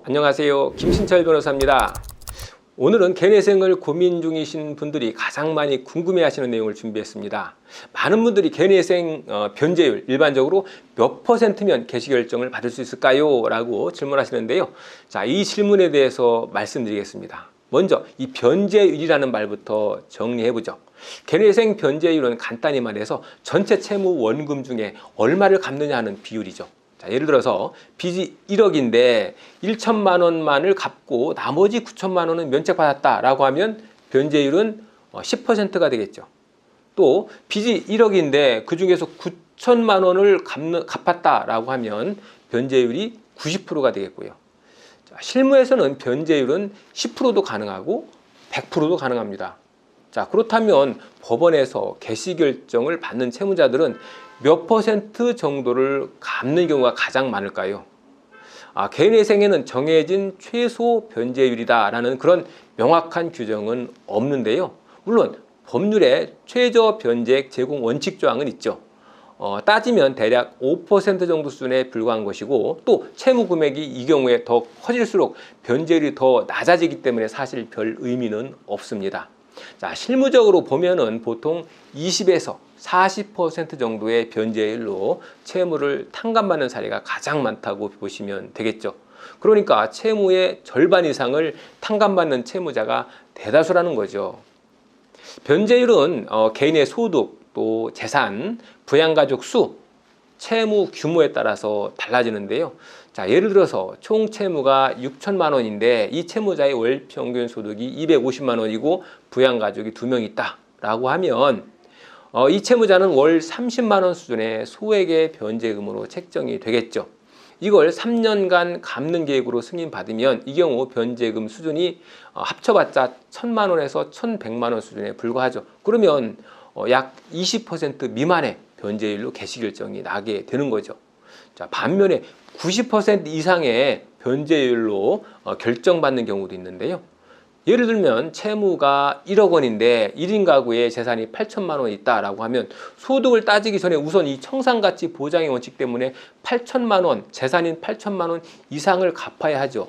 안녕하세요. 김신철 변호사입니다. 오늘은 개인회생을 고민 중이신 분들이 가장 많이 궁금해하시는 내용을 준비했습니다. 많은 분들이 개인회생 변제율 일반적으로 몇 %면 개시결정을 받을 수 있을까요? 라고 질문하시는데요. 자, 이 질문에 대해서 말씀드리겠습니다. 먼저 이 변제율이라는 말부터 정리해보죠. 개인회생 변제율은 간단히 말해서 전체 채무 원금 중에 얼마를 갚느냐 하는 비율이죠. 자, 예를 들어서 빚이 1억인데 1천만 원만을 갚고 나머지 9천만 원은 면책받았다라고 하면 변제율은 10%가 되겠죠. 또 빚이 1억인데 그 중에서 9천만 원을 갚았다라고 하면 변제율이 90%가 되겠고요. 자, 실무에서는 변제율은 10%도 가능하고 100%도 가능합니다. 자, 그렇다면 법원에서 개시결정을 받는 채무자들은 몇 % 정도를 갚는 경우가 가장 많을까요? 개인회생에는 정해진 최소 변제율이다라는 그런 명확한 규정은 없는데요. 물론 법률에 최저 변제액 제공 원칙 조항은 있죠. 따지면 대략 5% 정도 수준에 불과한 것이고, 또 채무 금액이 이 경우에 더 커질수록 변제율이 더 낮아지기 때문에 사실 별 의미는 없습니다. 자, 실무적으로 보면은 보통 20에서 40% 정도의 변제율로 채무를 탕감받는 사례가 가장 많다고 보시면 되겠죠. 그러니까 채무의 절반 이상을 탕감받는 채무자가 대다수라는 거죠. 변제율은 개인의 소득, 또 재산, 부양가족 수, 채무 규모에 따라서 달라지는데요. 자, 예를 들어서 총 채무가 6천만 원인데 이 채무자의 월 평균 소득이 250만 원이고 부양가족이 2명 있다라고 하면 이 채무자는 월 30만 원 수준의 소액의 변제금으로 책정이 되겠죠. 이걸 3년간 갚는 계획으로 승인받으면 이 경우 변제금 수준이 합쳐봤자 1,000만 원에서 1,100만 원 수준에 불과하죠. 그러면 약 20% 미만의 변제율로 개시결정이 나게 되는 거죠. 자, 반면에 90% 이상의 변제율로 결정받는 경우도 있는데요. 예를 들면 채무가 1억 원인데 1인 가구의 재산이 8천만 원이 있다라고 하면 소득을 따지기 전에 우선 이 청산가치 보장의 원칙 때문에 8천만 원, 재산인 8천만 원 이상을 갚아야 하죠.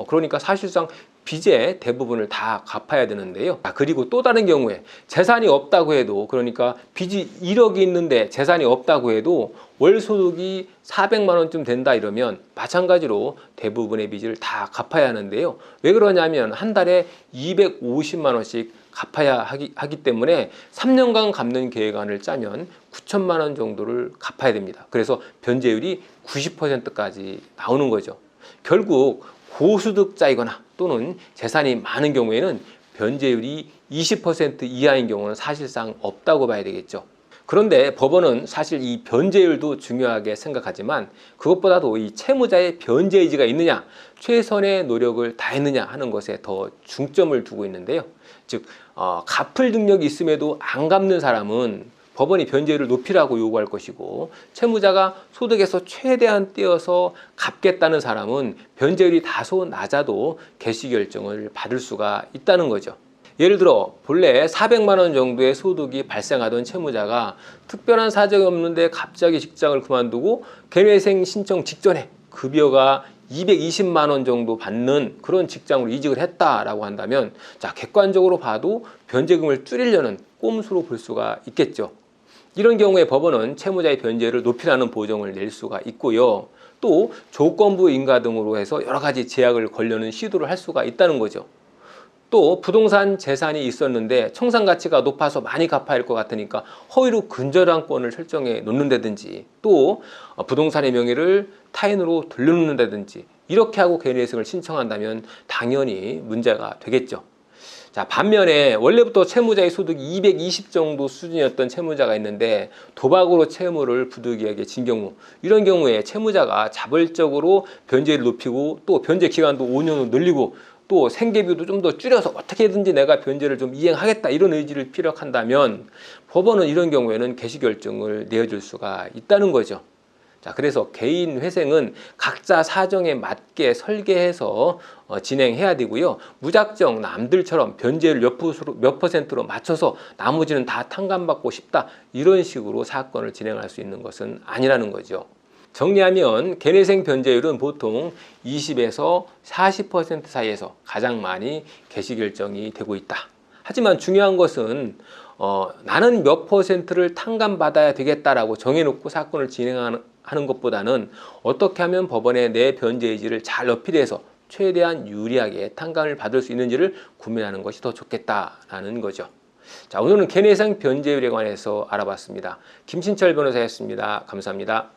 그러니까 사실상 빚의 대부분을 다 갚아야 되는데요. 그리고 또 다른 경우에 재산이 없다고 해도, 그러니까 빚이 1억이 있는데 재산이 없다고 해도 월 소득이 400만 원쯤 된다 이러면 마찬가지로 대부분의 빚을 다 갚아야 하는데요. 왜 그러냐면 한 달에 250만 원씩 갚아야 하기 때문에 3년간 갚는 계획안을 짜면 9천만 원 정도를 갚아야 됩니다. 그래서 변제율이 90%까지 나오는 거죠. 결국 고소득자이거나 또는 재산이 많은 경우에는 변제율이 20% 이하인 경우는 사실상 없다고 봐야 되겠죠. 그런데 법원은 사실 이 변제율도 중요하게 생각하지만 그것보다도 이 채무자의 변제 의지가 있느냐, 최선의 노력을 다했느냐 하는 것에 더 중점을 두고 있는데요. 즉 갚을 능력이 있음에도 안 갚는 사람은 법원이 변제율을 높이라고 요구할 것이고, 채무자가 소득에서 최대한 떼어서 갚겠다는 사람은 변제율이 다소 낮아도 개시결정을 받을 수가 있다는 거죠. 예를 들어 본래 400만 원 정도의 소득이 발생하던 채무자가 특별한 사정이 없는데 갑자기 직장을 그만두고 개인회생 신청 직전에 급여가 220만 원 정도 받는 그런 직장으로 이직을 했다라고 한다면, 자, 객관적으로 봐도 변제금을 줄이려는 꼼수로 볼 수가 있겠죠. 이런 경우에 법원은 채무자의 변제율을 높이라는 보정을 낼 수가 있고요. 또 조건부 인가 등으로 해서 여러 가지 제약을 걸려는 시도를 할 수가 있다는 거죠. 또 부동산 재산이 있었는데 청산 가치가 높아서 많이 갚아야 할 것 같으니까 허위로 근저당권을 설정해 놓는다든지, 또 부동산의 명의를 타인으로 돌려놓는다든지 이렇게 하고 개인회생을 신청한다면 당연히 문제가 되겠죠. 자, 반면에 원래부터 채무자의 소득이 220 정도 수준이었던 채무자가 있는데 도박으로 채무를 부득이하게 진 경우, 이런 경우에 채무자가 자발적으로 변제를 높이고 또 변제 기간도 5년으로 늘리고 또 생계비도 좀 더 줄여서 어떻게든지 내가 변제를 좀 이행하겠다 이런 의지를 피력한다면 법원은 이런 경우에는 개시결정을 내어줄 수가 있다는 거죠. 자, 그래서 개인 회생은 각자 사정에 맞게 설계해서 진행해야 되고요. 무작정 남들처럼 변제율 몇 %로 맞춰서 나머지는 다 탕감받고 싶다 이런 식으로 사건을 진행할 수 있는 것은 아니라는 거죠. 정리하면 개내생 변제율은 보통 20에서 40% 사이에서 가장 많이 개시 결정이 되고 있다. 하지만 중요한 것은 나는 몇 퍼센트를 탕감받아야 되겠다라고 정해놓고 사건을 진행하는 것보다는 어떻게 하면 법원에 내 변제 의지를 잘 어필해서 최대한 유리하게 탕감을 받을 수 있는지를 고민하는 것이 더 좋겠다라는 거죠. 자, 오늘은 개내생 변제율에 관해서 알아봤습니다. 김신철 변호사였습니다. 감사합니다.